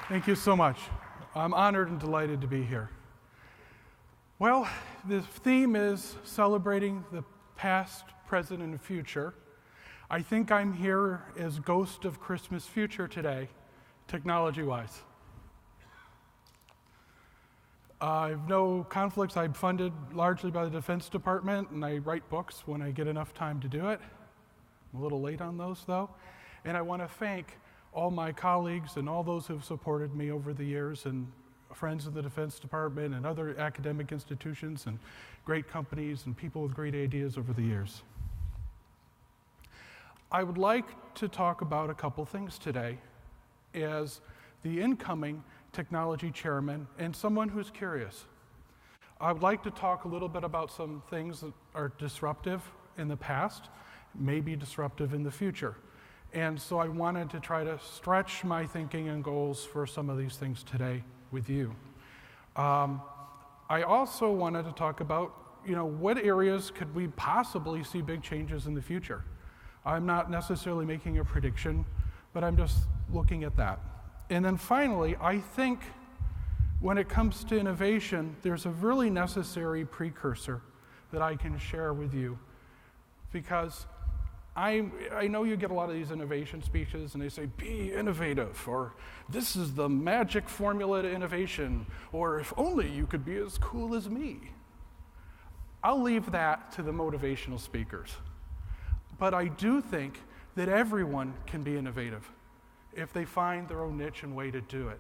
Thank you so much. I'm honored and delighted to be here. Well, the theme is celebrating the past, present, and future. I think I'm here as ghost of Christmas future today, technology-wise. I have no conflicts. I'm funded largely by the Defense Department, and I write books when I get enough time to do it. I'm a little late on those, though. And I want to thank all my colleagues and all those who have supported me over the years, and friends of the Defense Department and other academic institutions and great companies and people with great ideas over the years. I would like to talk about a couple things today as the incoming technology chairman and someone who's curious. I would like to talk a little bit about some things that are disruptive in the past, may be disruptive in the future. And so I wanted to try to stretch my thinking and goals for some of these things today with you. I also wanted to talk about, what areas could we possibly see big changes in the future? I'm not necessarily making a prediction, but I'm just looking at that. And then finally, I think when it comes to innovation, there's a really necessary precursor that I can share with you, because I know you get a lot of these innovation speeches and they say, be innovative, or this is the magic formula to innovation, or if only you could be as cool as me. I'll leave that to the motivational speakers. But I do think that everyone can be innovative if they find their own niche and way to do it.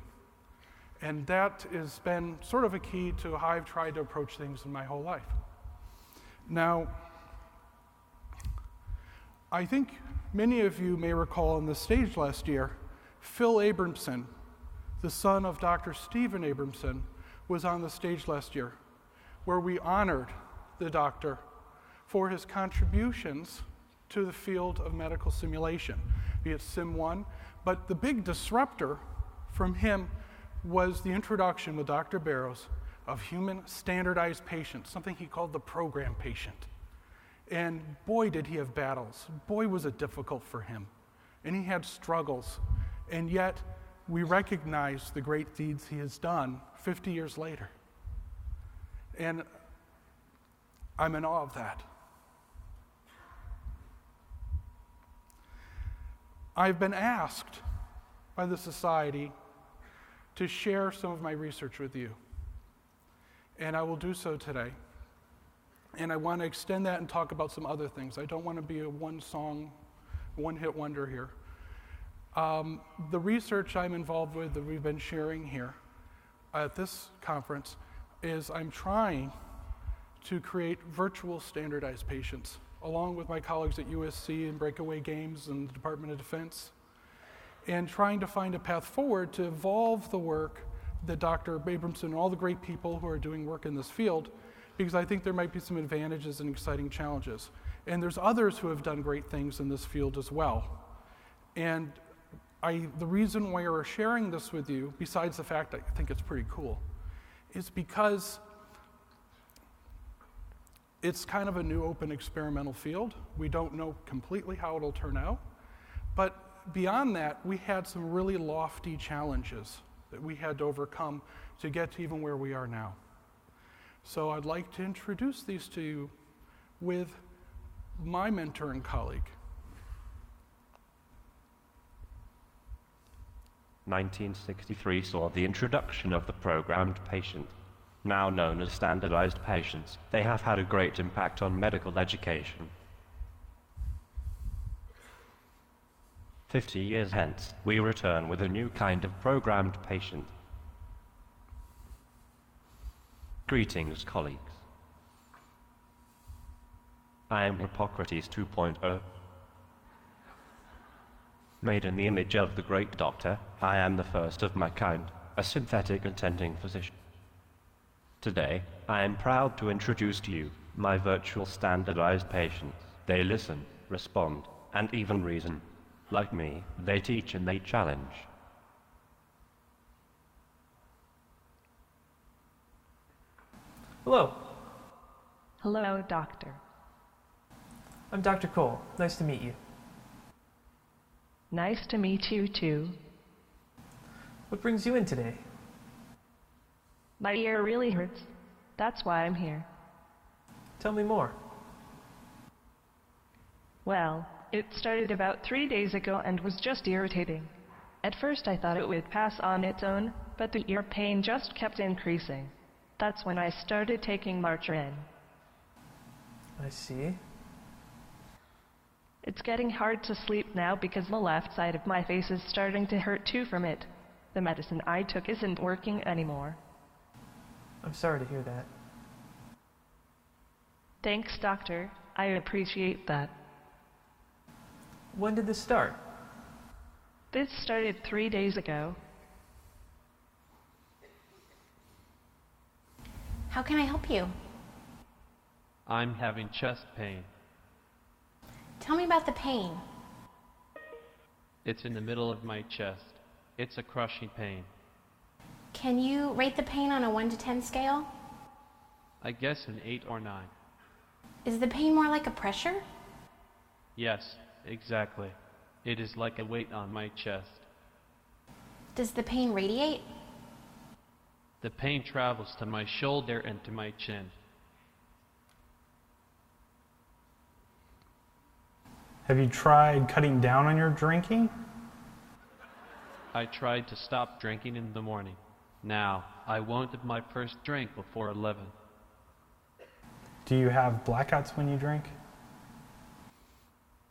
And that has been sort of a key to how I've tried to approach things in my whole life. Now, I think many of you may recall on the stage last year, Phil Abramson, the son of Dr. Stephen Abramson, was on the stage last year, where we honored the doctor for his contributions to the field of medical simulation, be it Sim1. But the big disruptor from him was the introduction with Dr. Barrows of human standardized patients, something he called the program patient. And boy, did he have battles. Boy, was it difficult for him. And he had struggles. And yet, we recognize the great deeds he has done 50 years later. And I'm in awe of that. I've been asked by the Society to share some of my research with you. And I will do so today. And I want to extend that and talk about some other things. I don't want to be a one-song, one-hit wonder here. The research I'm involved with that we've been sharing here at this conference is I'm trying to create virtual standardized patients, along with my colleagues at USC and Breakaway Games and the Department of Defense, and trying to find a path forward to evolve the work that Dr. Abramson and all the great people who are doing work in this field, because I think there might be some advantages and exciting challenges. And there's others who have done great things in this field as well. And the reason why we're sharing this with you, besides the fact I think it's pretty cool, is because it's kind of a new open experimental field. We don't know completely how it'll turn out. But beyond that, we had some really lofty challenges that we had to overcome to get to even where we are now. So I'd like to introduce these to you with my mentor and colleague. 1963 saw the introduction of the programmed patient, now known as standardized patients. They have had a great impact on medical education. 50 years hence, we return with a new kind of programmed patient. Greetings, colleagues. I am Hippocrates 2.0. Made in the image of the great doctor, I am the first of my kind, a synthetic attending physician. Today, I am proud to introduce to you my virtual standardized patients. They listen, respond, and even reason. Like me, they teach and they challenge. Hello. Hello, Doctor. I'm Dr. Cole. Nice to meet you. Nice to meet you, too. What brings you in today? My ear really hurts. That's why I'm here. Tell me more. Well, it started about 3 days ago and was just irritating. At first I thought it would pass on its own, but the ear pain just kept increasing. That's when I started taking Margarin. I see. It's getting hard to sleep now because the left side of my face is starting to hurt too from it. The medicine I took isn't working anymore. I'm sorry to hear that. Thanks, doctor. I appreciate that. When did this start? This started 3 days ago. How can I help you? I'm having chest pain. Tell me about the pain. It's in the middle of my chest. It's a crushing pain. Can you rate the pain on a 1 to 10 scale? I guess an 8 or 9. Is the pain more like a pressure? Yes, exactly. It is like a weight on my chest. Does the pain radiate? The pain travels to my shoulder and to my chin. Have you tried cutting down on your drinking? I tried to stop drinking in the morning. Now, I won't have my first drink before 11. Do you have blackouts when you drink?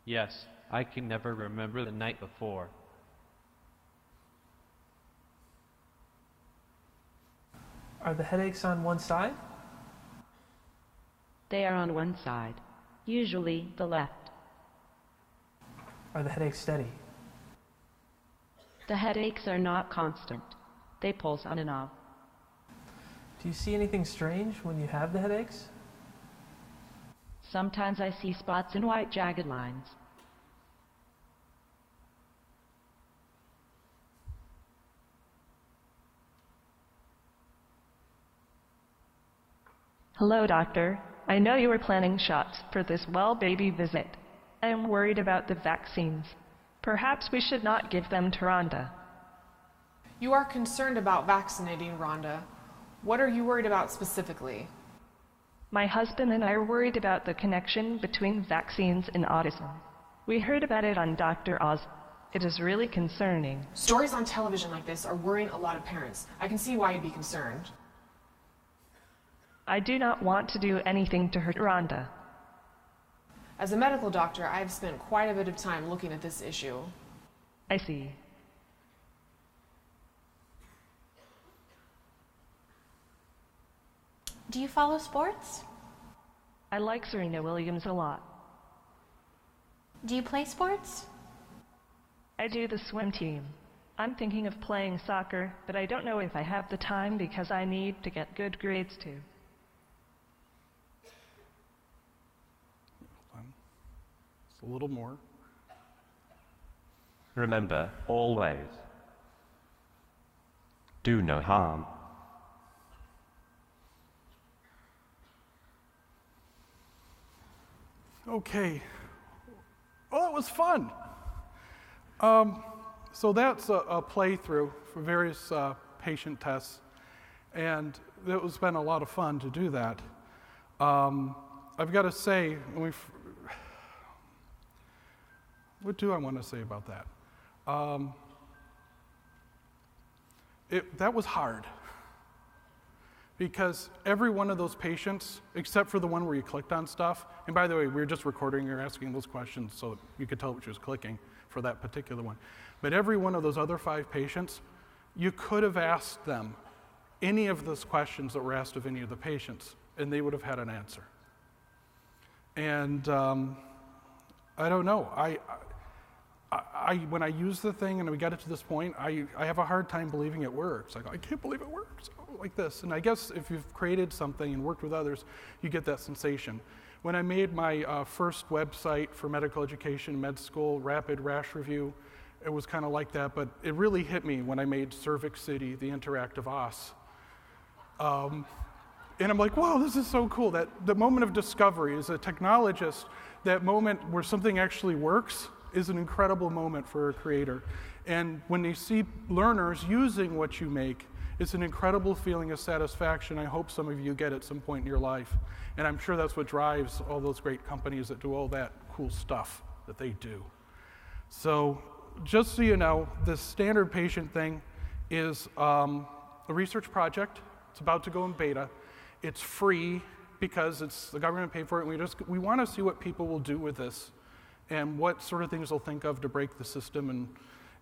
Yes, I can never remember the night before. Are the headaches on one side? They are on one side, usually the left. Are the headaches steady? The headaches are not constant. They pulse on and off. Do you see anything strange when you have the headaches? Sometimes I see spots and white jagged lines. Hello, doctor. I know you were planning shots for this well baby visit. I am worried about the vaccines. Perhaps we should not give them to Rhonda. You are concerned about vaccinating Rhonda. What are you worried about specifically? My husband and I are worried about the connection between vaccines and autism. We heard about it on Dr. Oz. It is really concerning. Stories on television like this are worrying a lot of parents. I can see why you'd be concerned. I do not want to do anything to hurt Rhonda. As a medical doctor, I have spent quite a bit of time looking at this issue. I see. Do you follow sports? I like Serena Williams a lot. Do you play sports? I do the swim team. I'm thinking of playing soccer, but I don't know if I have the time because I need to get good grades too. A little more. Remember, always, do no harm. Okay. Well, it was fun. So that's a playthrough for various patient tests, and it's been a lot of fun to do that. I've got to say, what do I want to say about that? That was hard. Because every one of those patients, except for the one where you clicked on stuff, and by the way, we were just recording her asking those questions so you could tell what she was clicking for that particular one. But every one of those other 5 patients, you could have asked them any of those questions that were asked of any of the patients, and they would have had an answer. And I don't know. When I use the thing and we got it to this point, I have a hard time believing it works. I can't believe it works like this. And I guess if you've created something and worked with others, you get that sensation. When I made my first website for medical education, med school, rapid rash review, it was kind of like that, but it really hit me when I made Cervix City, the interactive OS. And I'm like, wow, this is so cool. That the moment of discovery as a technologist, that moment where something actually works is an incredible moment for a creator. And when they see learners using what you make, it's an incredible feeling of satisfaction. I hope some of you get at some point in your life. And I'm sure that's what drives all those great companies that do all that cool stuff that they do. So just so you know, this standard patient thing is a research project. It's about to go in beta. It's free because it's the government paid for it, and we want to see what people will do with this and what sort of things they'll think of to break the system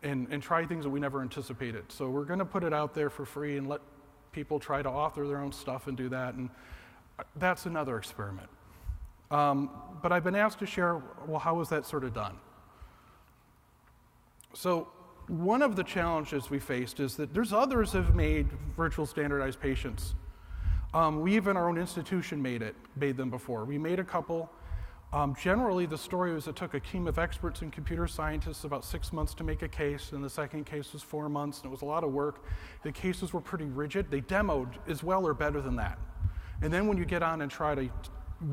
and try things that we never anticipated. So we're going to put it out there for free and let people try to author their own stuff and do that, and that's another experiment. But I've been asked to share, well, how was that sort of done? So one of the challenges we faced is that there's others have made virtual standardized patients. We even, our own institution made them before. We made a couple. Generally, the story was it took a team of experts and computer scientists about 6 months to make a case, and the second case was 4 months, and it was a lot of work. The cases were pretty rigid. They demoed as well or better than that. And then when you get on and try to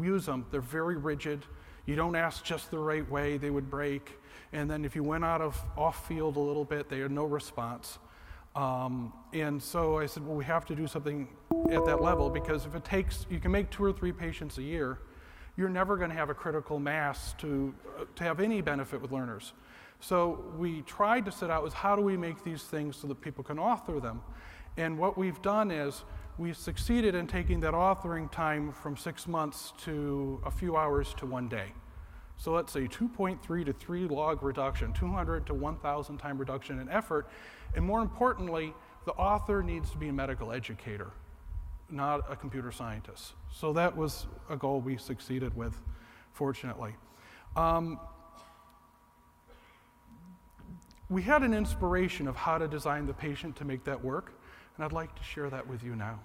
use them, they're very rigid. You don't ask just the right way, they would break. And then if you went off field a little bit, they had no response. And so I said, well, we have to do something at that level, because if it takes, you can make 2 or 3 patients a year, you're never going to have a critical mass to have any benefit with learners. So we tried to set out is how do we make these things so that people can author them? And what we've done is we've succeeded in taking that authoring time from 6 months to a few hours to 1 day. So let's say 2.3 to 3 log reduction, 200 to 1,000 time reduction in effort. And more importantly, the author needs to be a medical educator, not a computer scientist. So that was a goal we succeeded with, fortunately. We had an inspiration of how to design the patient to make that work, and I'd like to share that with you now.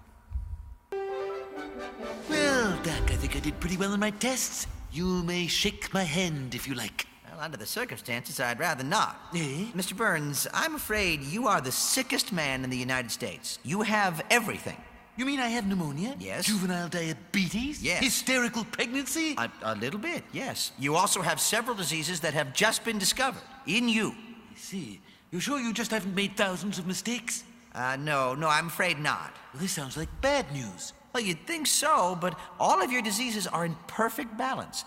Well, Doc, I think I did pretty well in my tests. You may shake my hand if you like. Well, under the circumstances, I'd rather not. Eh? Mr. Burns, I'm afraid you are the sickest man in the United States. You have everything. You mean I have pneumonia? Yes. Juvenile diabetes? Yes. Hysterical pregnancy? A little bit, yes. You also have several diseases that have just been discovered in you. I see. You sure you just haven't made thousands of mistakes? No, I'm afraid not. Well, this sounds like bad news. Well, you'd think so, but all of your diseases are in perfect balance.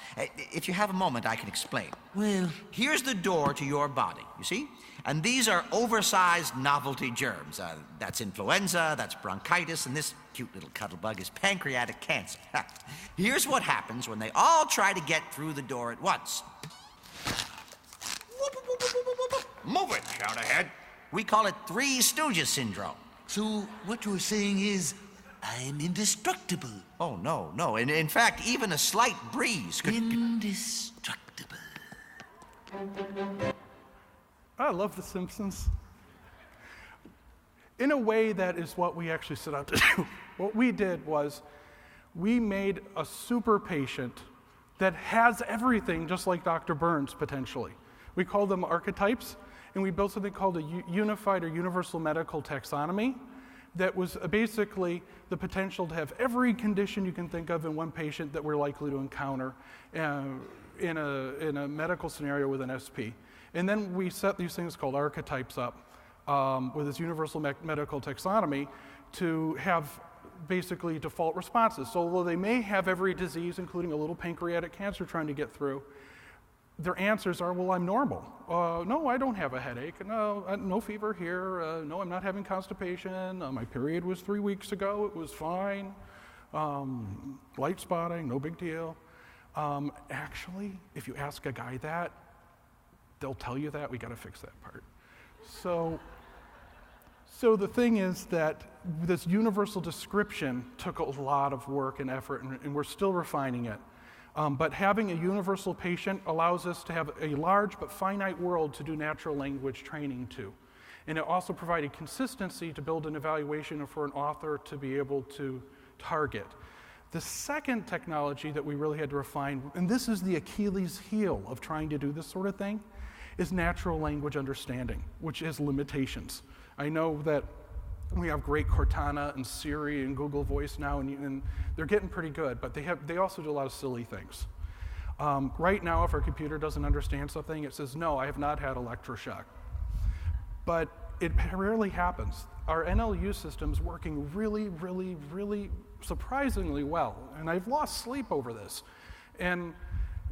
If you have a moment, I can explain. Well, here's the door to your body, you see? And these are oversized novelty germs. That's influenza, that's bronchitis, and this cute little cuddlebug is pancreatic cancer. Here's what happens when they all try to get through the door at once. Move it, shout ahead. We call it Three Stooges syndrome. So what you're saying is, I'm indestructible. Oh, no. In fact, even a slight breeze could... Indestructible. I love The Simpsons. In a way, that is what we actually set out to do. What we did was we made a super patient that has everything, just like Dr. Burns, potentially. We call them archetypes, and we built something called a unified or universal medical taxonomy that was basically the potential to have every condition you can think of in one patient that we're likely to encounter in a medical scenario with an SP. And then we set these things called archetypes up with this universal medical taxonomy to have basically default responses. So although they may have every disease, including a little pancreatic cancer trying to get through, their answers are, well, I'm normal. No, I don't have a headache. No fever here. No, I'm not having constipation. My period was 3 weeks ago. It was fine. Light spotting, no big deal. Actually, if you ask a guy that, they'll tell you that. We got to fix that part. So the thing is that this universal description took a lot of work and effort, and we're still refining it. But having a universal patient allows us to have a large but finite world to do natural language training to. And it also provided consistency to build an evaluation for an author to be able to target. The second technology that we really had to refine, and this is the Achilles heel of trying to do this sort of thing, is natural language understanding, which has limitations. I know that we have great Cortana and Siri and Google Voice now, and they're getting pretty good, but they also do a lot of silly things. Right now, if our computer doesn't understand something, it says, no, I have not had electroshock. but it rarely happens. Our NLU system's working really, really, really surprisingly well, and I've lost sleep over this. And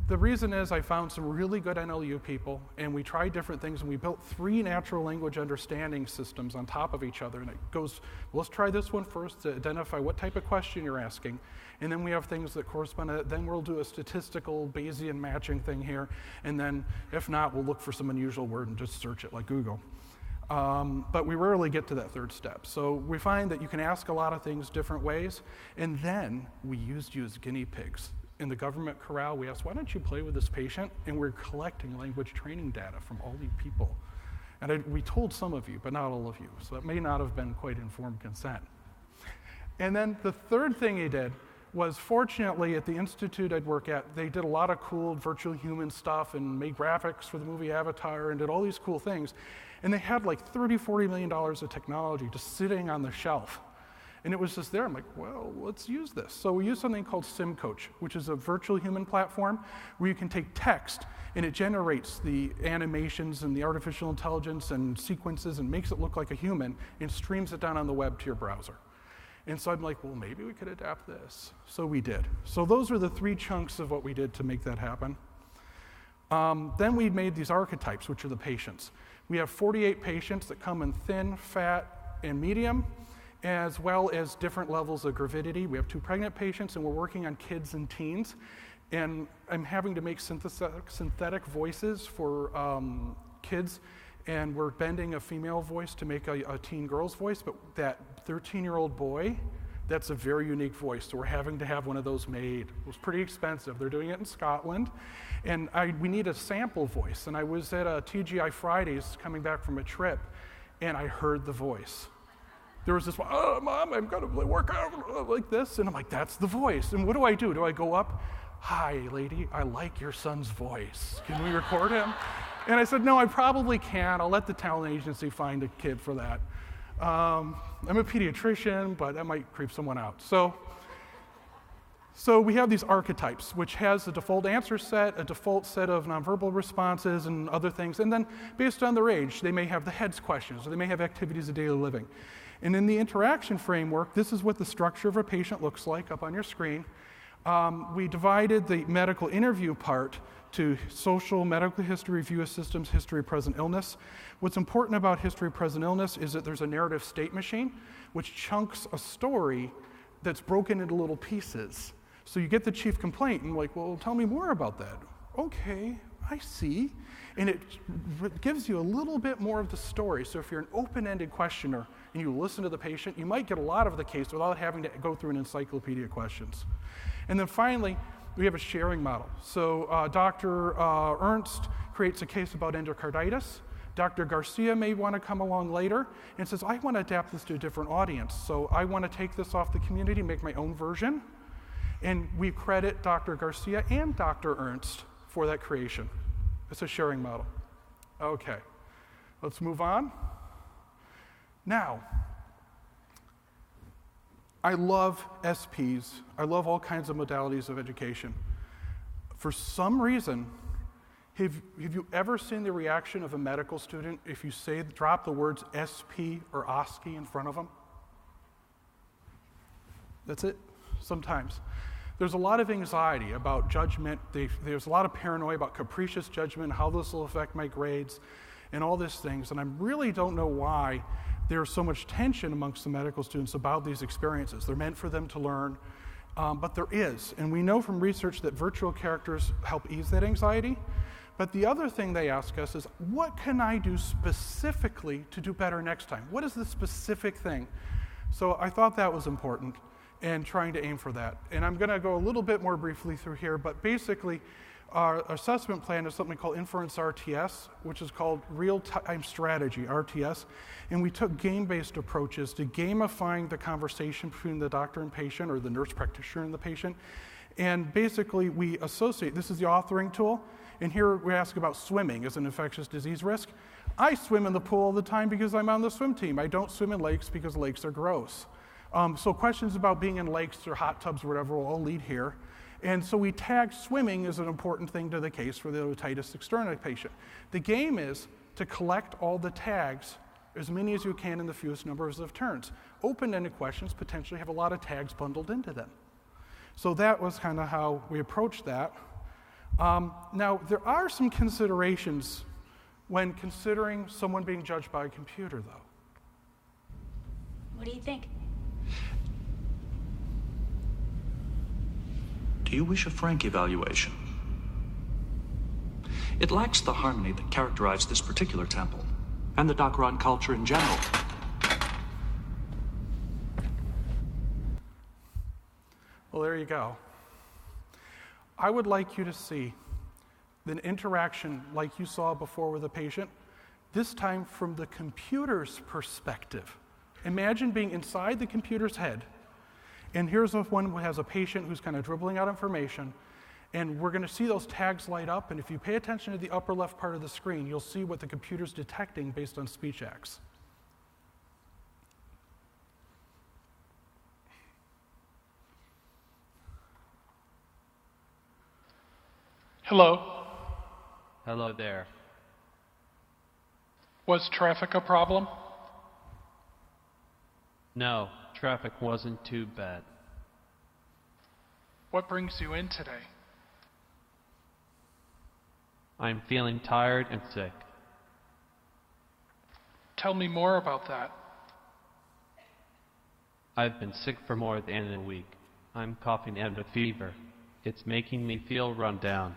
the reason is I found some really good NLU people, and we tried different things, and we built 3 natural language understanding systems on top of each other. And it goes, let's try this one first to identify what type of question you're asking. And then we have things that correspond to that. Then we'll do a statistical Bayesian matching thing here. And then if not, we'll look for some unusual word and just search it like Google. But we rarely get to that third step. So we find that you can ask a lot of things different ways. And then we used you as guinea pigs. In the government corral, we asked, why don't you play with this patient? And we're collecting language training data from all these people. And we told some of you, but not all of you. So it may not have been quite informed consent. And then the third thing he did was, fortunately, at the institute I'd work at, they did a lot of cool virtual human stuff and made graphics for the movie Avatar and did all these cool things. And they had like $30–40 million of technology just sitting on the shelf. And it was just there. I'm like, well, let's use this. So we use something called SimCoach, which is a virtual human platform where you can take text and it generates the animations and the artificial intelligence and sequences and makes it look like a human and streams it down on the web to your browser. And so I'm like, well, maybe we could adapt this. So we did. So those are the 3 chunks of what we did to make that happen. Then we made these archetypes, which are the patients. We have 48 patients that come in thin, fat, and medium, as well as different levels of gravidity. We have 2 pregnant patients, and we're working on kids and teens. And I'm having to make synthetic voices for kids, and we're bending a female voice to make a teen girl's voice, but that 13-year-old boy, that's a very unique voice, so we're having to have one of those made. It was pretty expensive. They're doing it in Scotland, and we need a sample voice. And I was at a TGI Fridays coming back from a trip, and I heard the voice. There was this one, oh, Mom, I'm gonna work out like this. And I'm like, that's the voice. And what do I do? Do I go up? Hi, lady, I like your son's voice. Can we record him? And I said, no, I probably can't. I'll let the talent agency find a kid for that. I'm a pediatrician, but that might creep someone out. So we have these archetypes, which has a default answer set, a default set of nonverbal responses and other things. And then based on their age, they may have the heads questions, or they may have activities of daily living. And in the interaction framework, this is what the structure of a patient looks like up on your screen. We divided the medical interview part to social, medical history, review of systems, history of present illness. What's important about history of present illness is that there's a narrative state machine, which chunks a story that's broken into little pieces. So you get the chief complaint, and like, well, tell me more about that. Okay, I see. And it gives you a little bit more of the story. So if you're an open-ended questioner and you listen to the patient, you might get a lot of the case without having to go through an encyclopedia of questions. And then finally, we have a sharing model. So Dr. Ernst creates a case about endocarditis. Dr. Garcia may want to come along later and says, I want to adapt this to a different audience. So I want to take this off the community, make my own version. And we credit Dr. Garcia and Dr. Ernst for that creation. It's a sharing model. Okay, let's move on. Now, I love SPs. I love all kinds of modalities of education. For some reason, have you ever seen the reaction of a medical student if you drop the words SP or OSCE in front of them? That's it, sometimes. There's a lot of anxiety about judgment. There's a lot of paranoia about capricious judgment, how this will affect my grades, and all these things. And I really don't know why there's so much tension amongst the medical students about these experiences. They're meant for them to learn, but there is. And we know from research that virtual characters help ease that anxiety. But the other thing they ask us is, what can I do specifically to do better next time? What is the specific thing? So I thought that was important, and trying to aim for that. And I'm going to go a little bit more briefly through here, but basically our assessment plan is something called Inference RTS, which is called Real-Time Strategy, RTS. And we took game-based approaches to gamifying the conversation between the doctor and patient, or the nurse practitioner and the patient. And basically we associate, this is the authoring tool, and here we ask about swimming as an infectious disease risk. I swim in the pool all the time because I'm on the swim team. I don't swim in lakes because lakes are gross. So questions about being in lakes or hot tubs or whatever will all lead here. And so we tag swimming as an important thing to the case for the otitis externa patient. The game is to collect all the tags as many as you can in the fewest numbers of turns. Open-ended questions potentially have a lot of tags bundled into them. So that was kind of how we approached that. Now, there are some considerations when considering someone being judged by a computer, though. What do you think? Do you wish a frank evaluation? It lacks the harmony that characterized this particular temple, and the Dakran culture in general. Well, there you go. I would like you to see an interaction like you saw before with a patient, this time from the computer's perspective. Imagine being inside the computer's head, and here's one who has a patient who's kind of dribbling out information, and we're going to see those tags light up, and if you pay attention to the upper left part of the screen, you'll see what the computer's detecting based on speech acts. Hello. Hello there. Was traffic a problem? No, traffic wasn't too bad. What brings you in today? I'm feeling tired and sick. Tell me more about that. I've been sick for more than a week. I'm coughing and a fever. It's making me feel run down.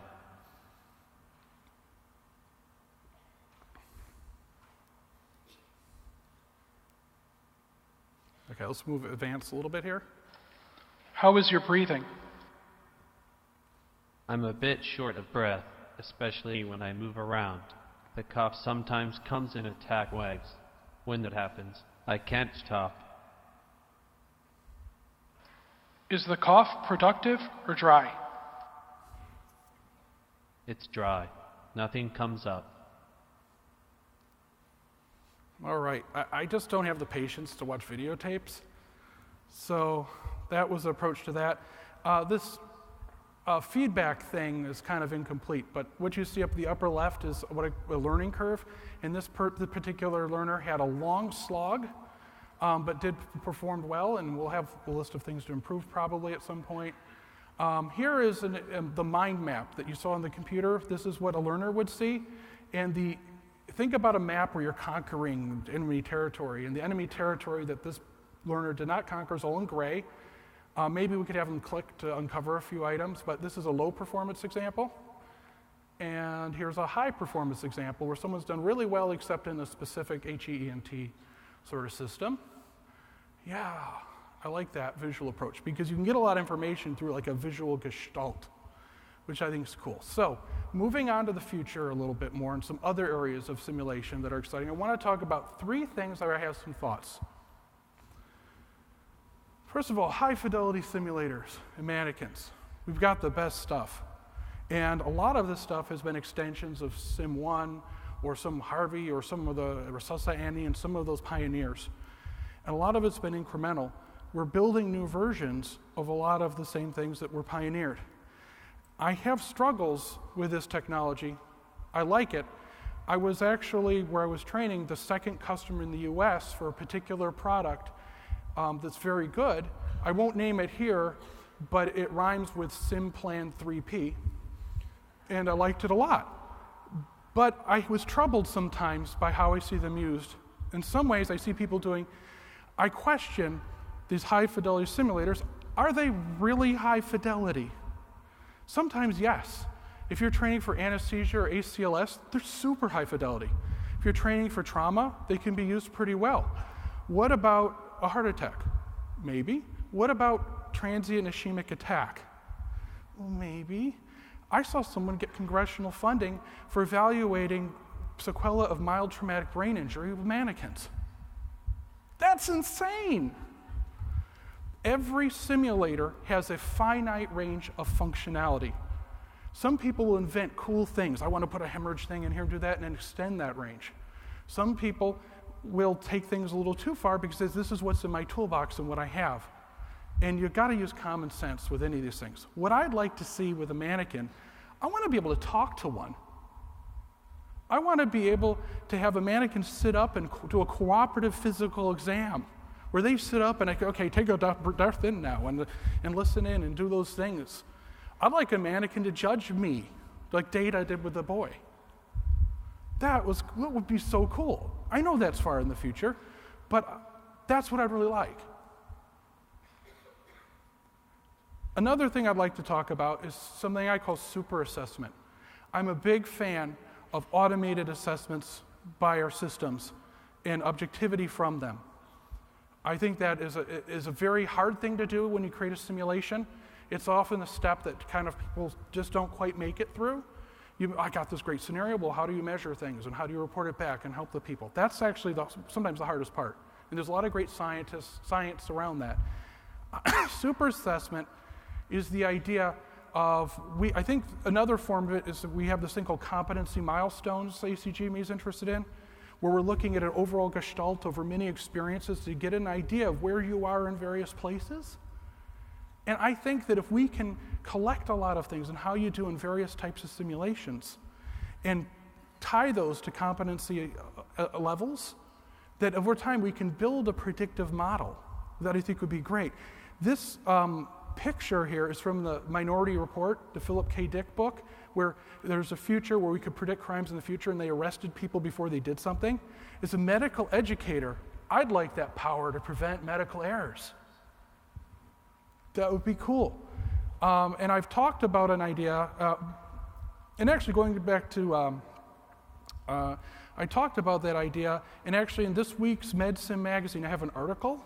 Okay, let's advance a little bit here. How is your breathing? I'm a bit short of breath, especially when I move around. The cough sometimes comes in attack waves. When that happens, I can't stop. Is the cough productive or dry? It's dry. Nothing comes up. All right, I just don't have the patience to watch videotapes. So that was the approach to that. This feedback thing is kind of incomplete, but what you see up the upper left is what a learning curve. And the particular learner had a long slog, but performed well, and we'll have a list of things to improve probably at some point. Here is the mind map that you saw on the computer. This is what a learner would see. And think about a map where you're conquering enemy territory, and the enemy territory that this learner did not conquer is all in gray. Maybe we could have them click to uncover a few items, but this is a low performance example. And here's a high performance example where someone's done really well except in a specific HEENT sort of system. Yeah, I like that visual approach because you can get a lot of information through like a visual gestalt, which I think is cool. So moving on to the future a little bit more and some other areas of simulation that are exciting, I want to talk about three things that I have some thoughts. First of all, high fidelity simulators and mannequins. We've got the best stuff. And a lot of this stuff has been extensions of Sim 1 or some Harvey or some of the Resusci Andy and some of those pioneers. And a lot of it's been incremental. We're building new versions of a lot of the same things that were pioneered. I have struggles with this technology. I like it. I was actually, where I was training, the second customer in the US for a particular product that's very good. I won't name it here, but it rhymes with Sim Plan 3P, and I liked it a lot. But I was troubled sometimes by how I see them used. In some ways, I see people I question these high fidelity simulators. Are they really high fidelity? Sometimes, yes. If you're training for anesthesia or ACLS, they're super high fidelity. If you're training for trauma, they can be used pretty well. What about a heart attack? Maybe. What about transient ischemic attack? Well, maybe. I saw someone get congressional funding for evaluating sequelae of mild traumatic brain injury with mannequins. That's insane. Every simulator has a finite range of functionality. Some people will invent cool things. I want to put a hemorrhage thing in here and do that and then extend that range. Some people will take things a little too far because this is what's in my toolbox and what I have. And you've got to use common sense with any of these things. What I'd like to see with a mannequin, I want to be able to talk to one. I want to be able to have a mannequin sit up and do a cooperative physical exam where they sit up and I go, okay, take a breath in now and listen in and do those things. I'd like a mannequin to judge me like Data did with the boy. That would be so cool. I know that's far in the future, but that's what I'd really like. Another thing I'd like to talk about is something I call super assessment. I'm a big fan of automated assessments by our systems and objectivity from them. I think that is a very hard thing to do when you create a simulation. It's often a step that kind of people just don't quite make it through. I got this great scenario, well, how do you measure things and how do you report it back and help the people? That's actually sometimes the hardest part. And there's a lot of great science around that. Super assessment is the idea of, I think another form of it is that we have this thing called competency milestones ACGME is interested in, where we're looking at an overall gestalt over many experiences to get an idea of where you are in various places. And I think that if we can collect a lot of things and how you do in various types of simulations and tie those to competency levels, that over time we can build a predictive model that I think would be great. This picture here is from the Minority Report, the Philip K. Dick book, where there's a future where we could predict crimes in the future and they arrested people before they did something. As a medical educator, I'd like that power to prevent medical errors. That would be cool. And I've talked about an idea, and actually going back to, I talked about that idea, and actually in this week's MedSim magazine, I have an article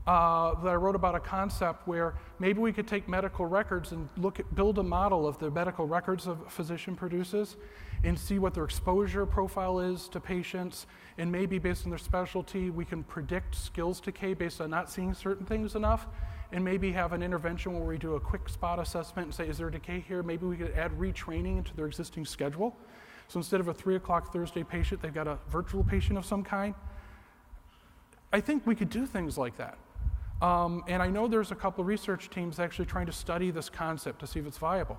that I wrote about a concept where maybe we could take medical records and build a model of the medical records a physician produces and see what their exposure profile is to patients, and maybe based on their specialty, we can predict skills decay based on not seeing certain things enough, and maybe have an intervention where we do a quick spot assessment and say, is there decay here? Maybe we could add retraining into their existing schedule. So instead of a 3 o'clock Thursday patient, they've got a virtual patient of some kind. I think we could do things like that. And I know there's a couple of research teams actually trying to study this concept to see if it's viable.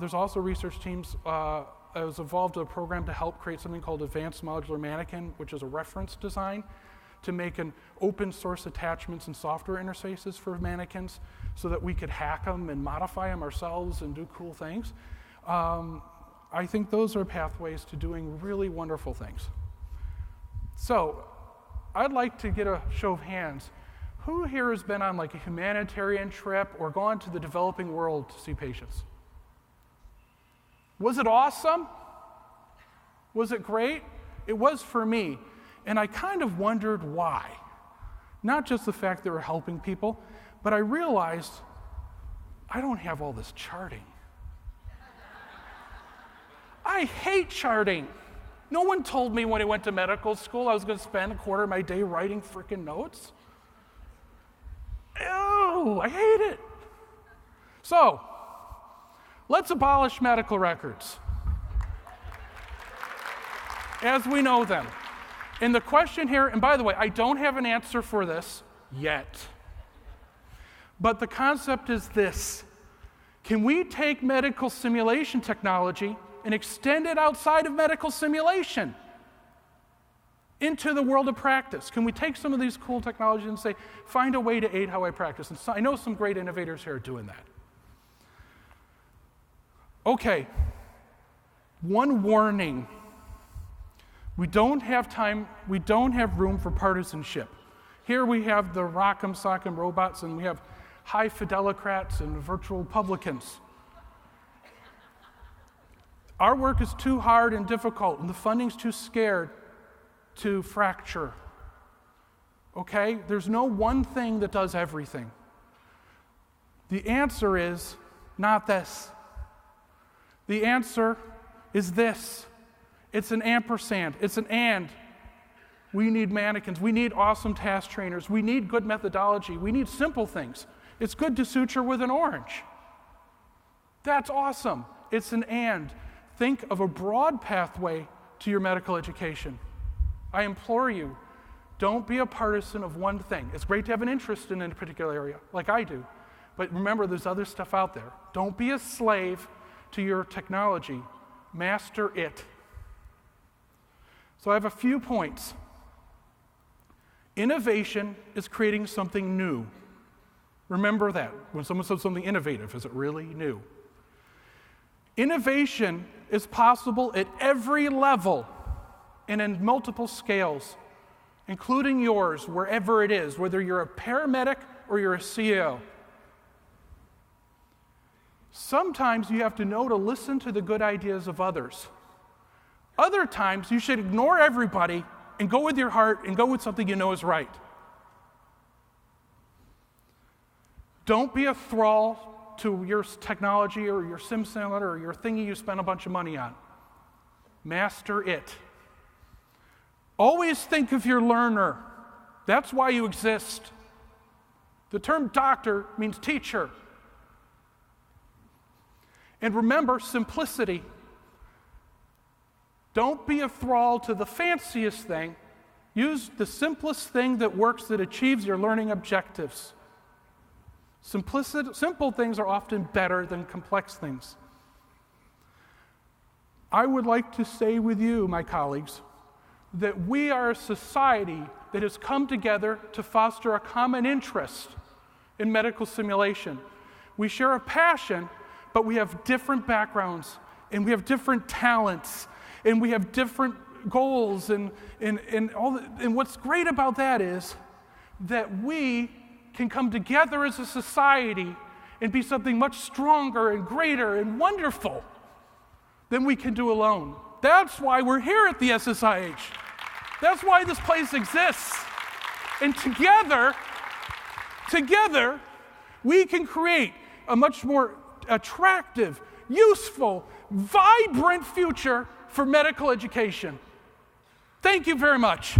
There's also research teams that was involved in a program to help create something called Advanced Modular Mannequin, which is a reference design to make an open source attachments and software interfaces for mannequins so that we could hack them and modify them ourselves and do cool things. I think those are pathways to doing really wonderful things. So I'd like to get a show of hands. Who here has been on like a humanitarian trip or gone to the developing world to see patients? Was it awesome? Was it great? It was for me. And I kind of wondered why. Not just the fact that we're helping people, but I realized I don't have all this charting. I hate charting. No one told me when I went to medical school I was going to spend a quarter of my day writing freaking notes. Ew, I hate it. So, let's abolish medical records as we know them. And the question here, and by the way, I don't have an answer for this yet, but the concept is this. Can we take medical simulation technology and extend it outside of medical simulation into the world of practice? Can we take some of these cool technologies and say, find a way to aid how I practice? And so, I know some great innovators here are doing that. Okay, one warning. We don't have time, we don't have room for partisanship. Here we have the rock'em sock'em robots, and we have high fidelocrats and virtual publicans. Our work is too hard and difficult, and the funding's too scared to fracture. Okay? There's no one thing that does everything. The answer is not this. The answer is this. It's an ampersand. It's an and. We need mannequins. We need awesome task trainers. We need good methodology. We need simple things. It's good to suture with an orange. That's awesome. It's an and. Think of a broad pathway to your medical education. I implore you, don't be a partisan of one thing. It's great to have an interest in a particular area, like I do. But remember, there's other stuff out there. Don't be a slave to your technology. Master it. So I have a few points. Innovation is creating something new. Remember that. When someone says something innovative, is it really new? Innovation is possible at every level and in multiple scales, including yours, wherever it is, whether you're a paramedic or you're a CEO. Sometimes you have to know to listen to the good ideas of others. Other times you should ignore everybody and go with your heart and go with something you know is right. Don't be a thrall to your technology or your Simpsons or your thingy you spent a bunch of money on. Master it. Always think of your learner. That's why you exist. The term doctor means teacher. And remember simplicity. Don't be a thrall to the fanciest thing. Use the simplest thing that works, that achieves your learning objectives. Simple things are often better than complex things. I would like to say with you, my colleagues, that we are a society that has come together to foster a common interest in medical simulation. We share a passion, but we have different backgrounds, and we have different talents, and we have different goals, and what's great about that is that we can come together as a society and be something much stronger and greater and wonderful than we can do alone. That's why we're here at the SSIH. That's why this place exists. And together, we can create a much more attractive, useful, vibrant future for medical education. Thank you very much.